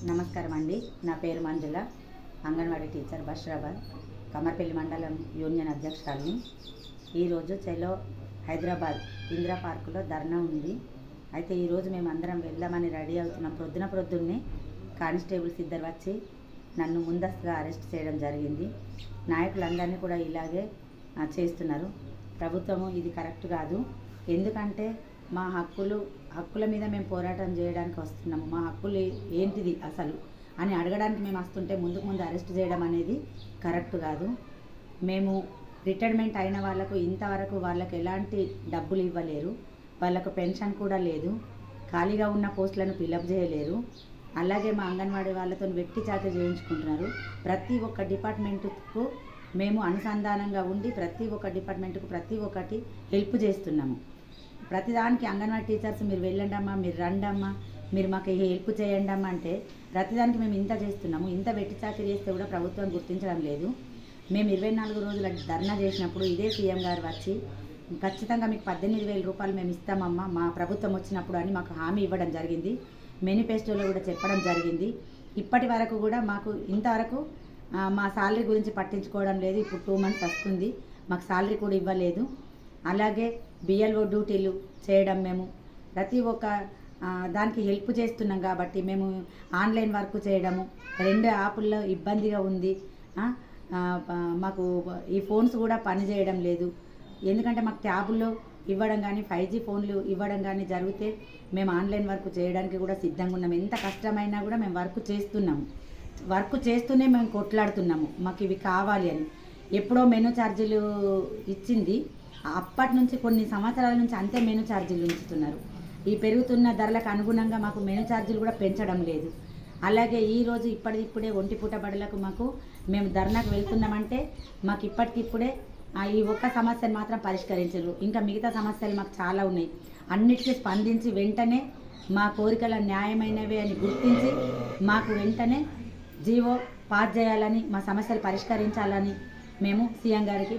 నమస్కారం అండి. నా పేరు మంజుల, అంగన్వాడీ టీచర్, బషీరాబాద్ కమర్పల్లి మండలం యూనియన్ అధ్యక్షురాలిని. ఈరోజు చెలో హైదరాబాద్ ఇందిరా పార్కులో ధర్నా ఉంది. అయితే ఈరోజు మేము అందరం వెళ్దామని రెడీ అవుతున్నాం. ప్రొద్దున్నే కానిస్టేబుల్స్ ఇద్దరు వచ్చి నన్ను ముందస్తుగా అరెస్ట్ చేయడం జరిగింది. నాయకులందరినీ కూడా ఇలాగే చేస్తున్నారు. ప్రభుత్వము ఇది కరెక్ట్ కాదు. ఎందుకంటే మా హక్కుల మీద మేము పోరాటం చేయడానికి వస్తున్నాము. మా హక్కులు ఏంటిది అసలు అని అడగడానికి మేము వస్తుంటే ముందు అరెస్ట్ చేయడం అనేది కరెక్ట్ కాదు. మేము రిటైర్మెంట్ అయిన వాళ్ళకు ఇంతవరకు వాళ్ళకు ఎలాంటి డబ్బులు ఇవ్వలేరు, వాళ్ళకు పెన్షన్ కూడా లేదు, ఖాళీగా ఉన్న పోస్టులను ఫిలప్ చేయలేరు. అలాగే మా అంగన్వాడీ వాళ్ళతో వెట్టి చాకరీ చేయించుకుంటున్నారు. ప్రతి ఒక్క డిపార్ట్మెంటుకు మేము అనుసంధానంగా ఉండి ప్రతి ఒక్క డిపార్ట్మెంట్కు ప్రతి ఒక్కటి హెల్ప్ చేస్తున్నాము. ప్రతిదానికి అంగన్వాడీ టీచర్స్ మీరు వెళ్ళండి అమ్మా, మీరు రండి అమ్మా, మీరు మాకు హెల్ప్ చేయండి అమ్మా అంటే ప్రతిదానికి మేము ఇంత చేస్తున్నాము. ఇంత వెట్టి చాకరీ చేస్తే కూడా ప్రభుత్వం గుర్తించడం లేదు. మేము 24 రోజుల ధర్నా చేసినప్పుడు ఇదే సీఎం గారు వచ్చి ఖచ్చితంగా మీకు 18,000 రూపాయలు మేము ఇస్తామమ్మా మా ప్రభుత్వం వచ్చినప్పుడు అని మాకు హామీ ఇవ్వడం జరిగింది. మేనిఫెస్టోలో కూడా చెప్పడం జరిగింది. ఇప్పటి వరకు కూడా మాకు ఇంతవరకు మా శాలరీ గురించి పట్టించుకోవడం లేదు. ఇప్పుడు 2 months వస్తుంది, మాకు శాలరీ కూడా ఇవ్వలేదు. అలాగే బిఎల్ఓ డ్యూటీలు చేయడం, మేము ప్రతి ఒక్క దానికి హెల్ప్ చేస్తున్నాం. కాబట్టి మేము ఆన్లైన్ వర్క్ చేయడము 2 యాపుల్లో ఇబ్బందిగా ఉంది. మాకు ఈ ఫోన్స్ కూడా పనిచేయడం లేదు. ఎందుకంటే మాకు ట్యాబుల్లో ఇవ్వడం కానీ 5G ఫోన్లు ఇవ్వడం కానీ జరిగితే మేము ఆన్లైన్ వర్క్ చేయడానికి కూడా సిద్ధంగా ఉన్నాము. ఎంత కష్టమైనా కూడా మేము వర్క్ చేస్తున్నాము. వర్క్ చేస్తూనే మేము కొట్లాడుతున్నాము మాకు ఇవి కావాలి అని. ఎప్పుడో మెనూ ఛార్జీలు ఇచ్చింది, అప్పటి నుంచి కొన్ని సంవత్సరాల నుంచి అంతే మెనూ ఛార్జీలు ఉంచుతున్నారు. ఈ పెరుగుతున్న ధరలకు అనుగుణంగా మాకు మెనూ ఛార్జీలు కూడా పెంచడం లేదు. అలాగే ఈరోజు ఇప్పుడే ఒంటి పూట బడులకు మేము ధర్నాకు వెళ్తున్నామంటే మాకు ఇప్పటికిప్పుడే ఈ ఒక్క సమస్యను మాత్రం పరిష్కరించరు. ఇంకా మిగతా సమస్యలు మాకు చాలా ఉన్నాయి. అన్నిటికీ స్పందించి వెంటనే మా కోరికల న్యాయమైనవి అని గుర్తించి మాకు వెంటనే జీవో పాస్ చేయాలని, మా సమస్యలు పరిష్కరించాలని మేము సీఎం గారికి